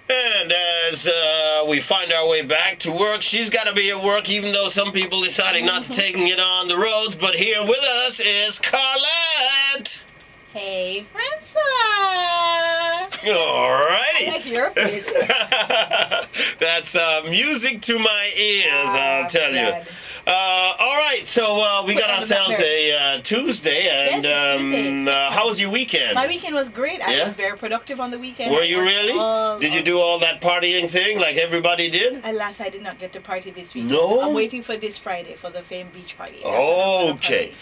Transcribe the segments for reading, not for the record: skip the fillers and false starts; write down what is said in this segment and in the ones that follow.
And as we find our way back to work, she's got to be at work, even though some people deciding not to taking it on the roads. But here with us is Carlette. Hey, Francois. All righty. I like your face. That's music to my ears, I'll tell you. All right, so we got ourselves a Tuesday, and yes, Tuesday. How was your weekend? My weekend was great. I was very productive on the weekend. Were you really? Did you do all that partying thing like everybody did? Alas, I did not get to party this weekend. No? I'm waiting for this Friday for the famed beach party. Okay.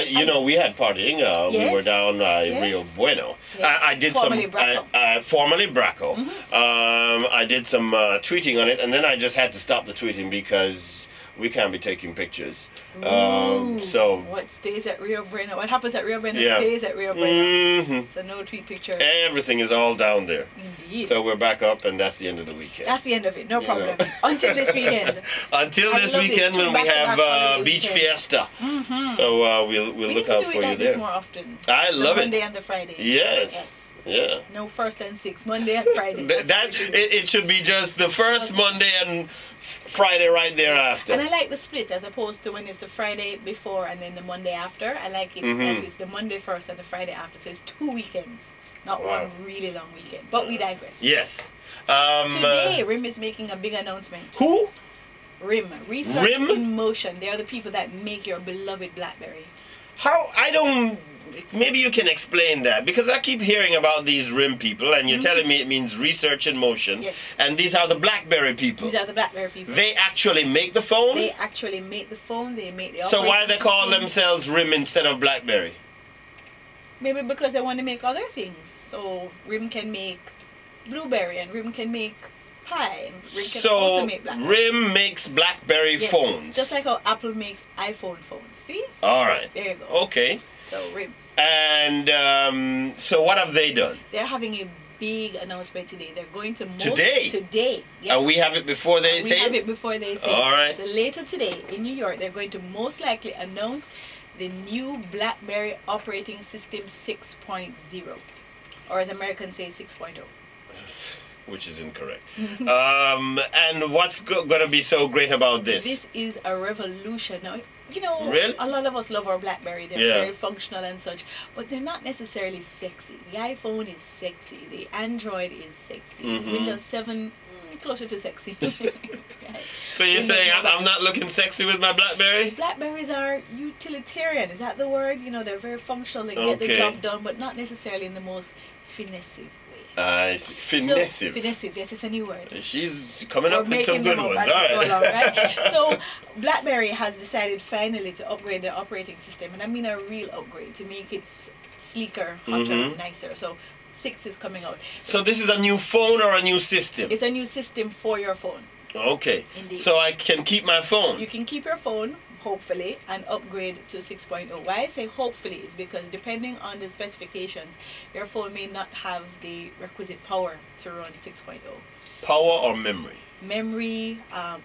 You know, we had partying. Yes. We were down Rio Bueno. Yes. I did formerly some... Braco. Formerly Braco. I did some tweeting on it, and then I just had to stop the tweeting because we can't be taking pictures. So what stays at Rio Bueno? What happens at Rio Bueno stays at Rio Bueno. So no tweet picture. Everything is all down there. Indeed. So we're back up, and that's the end of the weekend. That's the end of it. No problem. Until this weekend. Until this weekend when we have Beach Fiesta. So we'll look out for you there. More often. I love it. Monday and the Friday. Yes. Yeah. No first and sixth. Monday and Friday. It should be just the first Monday and Friday right thereafter. And I like the split as opposed to when it's the Friday before and then the Monday after. I like it that it's the Monday first and the Friday after. So it's 2 weekends, not one really long weekend. But we digress. Yes. Today, RIM is making a big announcement. Who? RIM. Research in Motion. They are the people that make your beloved BlackBerry. How? I don't... Maybe you can explain that, because I keep hearing about these RIM people, and you're telling me it means research in motion. Yes. And these are the BlackBerry people. These are the BlackBerry people. They actually make the phone? They actually make the phone. They make the So why they call system. themselves RIM instead of BlackBerry? Maybe because they want to make other things. So RIM can make Blueberry, and RIM can make Pi, and RIM can also make BlackBerry. RIM makes BlackBerry phones. Just like how Apple makes iPhone phones. See? All right. There you go. Okay. So RIM. And so what have they done? They're having a big announcement today. They're going to Today? Today. Yes. We have it before they say it? We have it before they say it. All right. So later today in New York, they're going to most likely announce the new BlackBerry operating system 6.0. Or as Americans say, 6.0. Which is incorrect. And what's going to be so great about this? This is a revolution. Now, you know, really? a lot of us love our BlackBerry. They're very functional and such, but they're not necessarily sexy. The iPhone is sexy. The Android is sexy. Windows 7, closer to sexy. So you're saying I'm not looking sexy with my BlackBerry? Blackberries are utilitarian. Is that the word? You know, they're very functional. They get the job done, but not necessarily in the most finesse. Finessive. Finessive, yes, it's a new word. She's coming up with some good ones. All right. So BlackBerry has decided finally to upgrade their operating system, and I mean a real upgrade, to make it sleeker, hotter, nicer. So 6 is coming out. So this is a new phone or a new system? It's a new system for your phone. Okay. Indeed. So I can keep my phone? You can keep your phone, hopefully, and upgrade to 6.0. Why I say hopefully is because depending on the specifications, your phone may not have the requisite power to run 6.0. Power or memory? Memory,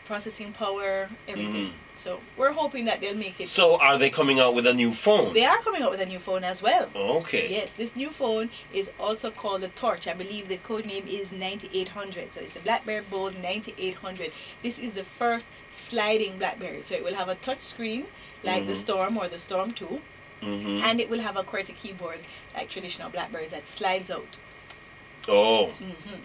processing power, everything. So we're hoping that they'll make it. So are they coming out with a new phone? They are coming out with a new phone as well. Okay. Yes, this new phone is also called the Torch. I believe the code name is 9800. So it's a BlackBerry Bold 9800. This is the first sliding BlackBerry. So it will have a touch screen like the Storm or the Storm 2. And it will have a QWERTY keyboard like traditional BlackBerries that slides out. Oh.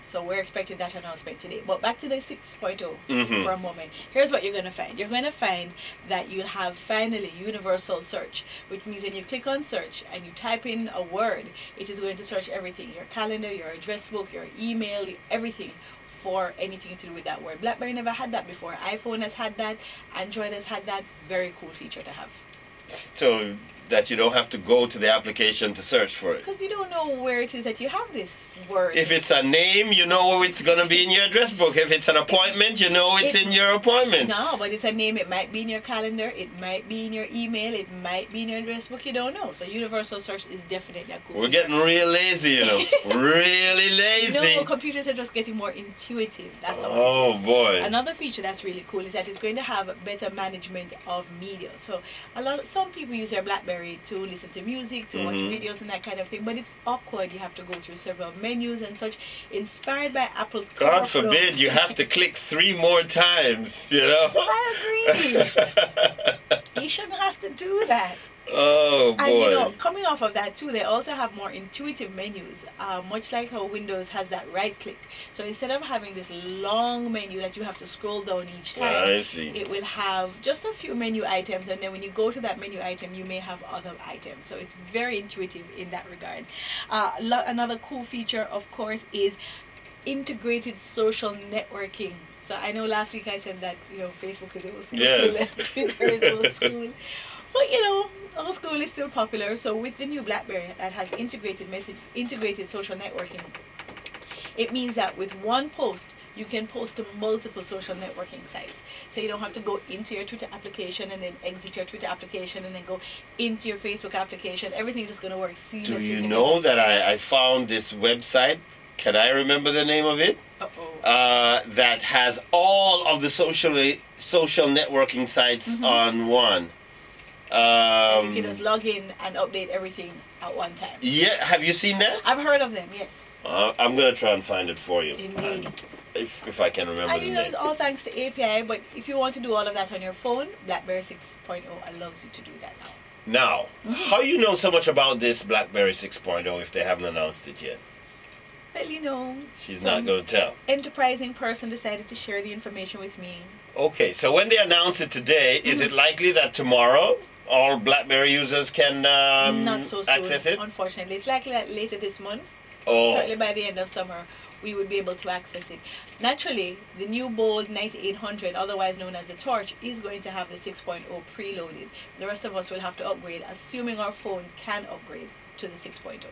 So we're expecting that announcement today. But back to the 6.0 for a moment. Here's what you're going to find. You're going to find that you'll have finally universal search, which means when you click on search and you type in a word, it is going to search everything. Your calendar, your address book, your email, everything for anything to do with that word. BlackBerry never had that before. iPhone has had that. Android has had that. Very cool feature to have. So that you don't have to go to the application to search for it. Because you don't know where it is that you have this word. If it's a name, you know it's going to be in your address book. If it's an appointment, you know it's in your appointment. No, but it's a name. It might be in your calendar. It might be in your email. It might be in your address book. You don't know. So universal search is definitely a cool. We're getting real lazy, you know. Really lazy. No, computers are just getting more intuitive. That's all. Oh boy. Another feature that's really cool is that it's going to have better management of media. So some people use their BlackBerry BlackBerry to listen to music, to watch videos and that kind of thing, but it's awkward. You have to go through several menus and such. Inspired by Apple's God forbid you have to click 3 more times, you know? I agree. You shouldn't have to do that. Oh boy. And you know, coming off of that too, they also have more intuitive menus, much like how Windows has that right click. So instead of having this long menu that you have to scroll down each time, I see. it will have just a few menu items, and then when you go to that menu item, you may have other items. So it's very intuitive in that regard. Another cool feature, of course, is integrated social networking. So I know last week I said that, you know, Facebook is old school, yes. Twitter is old school. But you know, old school is still popular. So with the new BlackBerry that has integrated social networking, it means that with one post, you can post to multiple social networking sites. So you don't have to go into your Twitter application and then exit your Twitter application and then go into your Facebook application. Everything's just going to work seamlessly. Do you know that I found this website? Can I remember the name of it? That has all of the social networking sites on one. And you can just log in and update everything at one time. Yeah, have you seen that? I've heard of them, yes. I'm going to try and find it for you. Indeed. If I can remember and the you know, name. it's all thanks to API, but if you want to do all of that on your phone, BlackBerry 6.0 allows you to do that now. Now, how you know so much about this BlackBerry 6.0 if they haven't announced it yet? Well, you know, she's not going to tell. Enterprising person decided to share the information with me. Okay, so when they announce it today, is it likely that tomorrow all BlackBerry users can not so soon, access it? Unfortunately, it's likely that later this month, certainly by the end of summer, we would be able to access it. Naturally, the new Bold 9800, otherwise known as the Torch, is going to have the 6.0 preloaded. The rest of us will have to upgrade, assuming our phone can upgrade to the 6.0.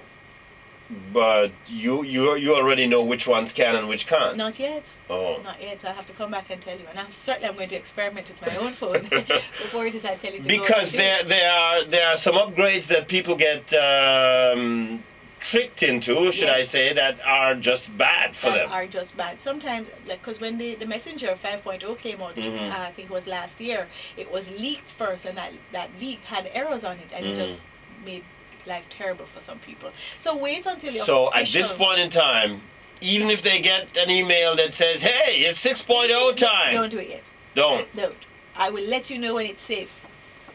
But you already know which ones can and which can't? Not yet. Oh. Not yet, so I'll have to come back and tell you. And I'm going to experiment with my own phone before it is I tell you to because go. there are some upgrades that people get tricked into, should I say, that are just bad for them. Are just bad. Sometimes, like, because when the Messenger 5.0 came out, I think it was last year, it was leaked first, and that leak had errors on it, and it just made life terrible for some people. So wait until you're So at this point in time, even if they get an email that says, hey, it's 6.0 time. Don't do it yet. Don't. I will let you know when it's safe.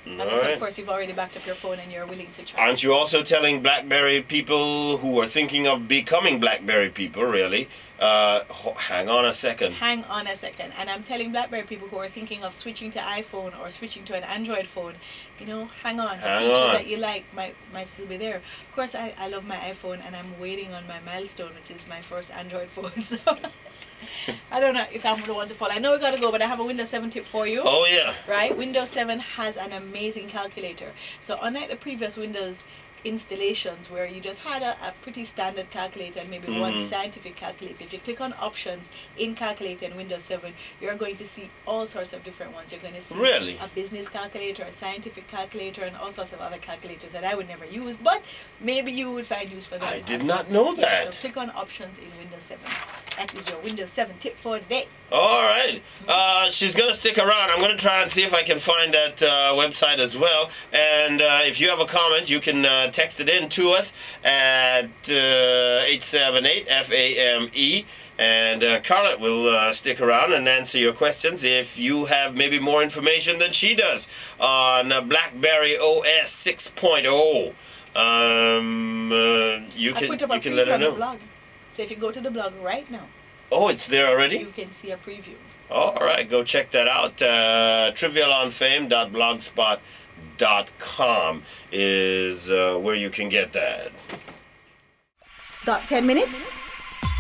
Unless, of course, you've already backed up your phone and you're willing to try. Aren't you also telling BlackBerry people who are thinking of becoming BlackBerry people, really, hang on a second. Hang on a second. And I'm telling BlackBerry people who are thinking of switching to iPhone or switching to an Android phone, you know, hang on. The features that you like might still be there. Of course, I love my iPhone, and I'm waiting on my milestone, which is my first Android phone. So I don't know if I'm going to want to follow. I know we got to go, but I have a Windows 7 tip for you. Oh, yeah. Right? Windows 7 has an amazing calculator. So unlike the previous Windows installations where you just had a pretty standard calculator and maybe one scientific calculator, if you click on options in calculator in Windows 7, you're going to see all sorts of different ones. You're going to see a business calculator, a scientific calculator, and all sorts of other calculators that I would never use, but maybe you would find use for them. I did not know that. So click on options in Windows 7. That is your Windows 7 tip for today. All right. She's going to stick around. I'm going to try and see if I can find that website as well. And if you have a comment, you can text it in to us at 878-FAME. And Carlette will stick around and answer your questions if you have maybe more information than she does on Blackberry OS 6.0. You can let her know. Blog. So if you go to the blog right now. Oh, it's there already? You can see a preview. All right, go check that out. trivialonfame.blogspot.com is where you can get that. Got 10 minutes?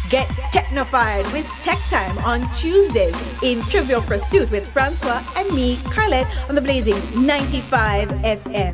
Get technified with Tech Time on Tuesdays in Trivial Pursuit with Francois and me, Carlette, on the blazing 95 FM.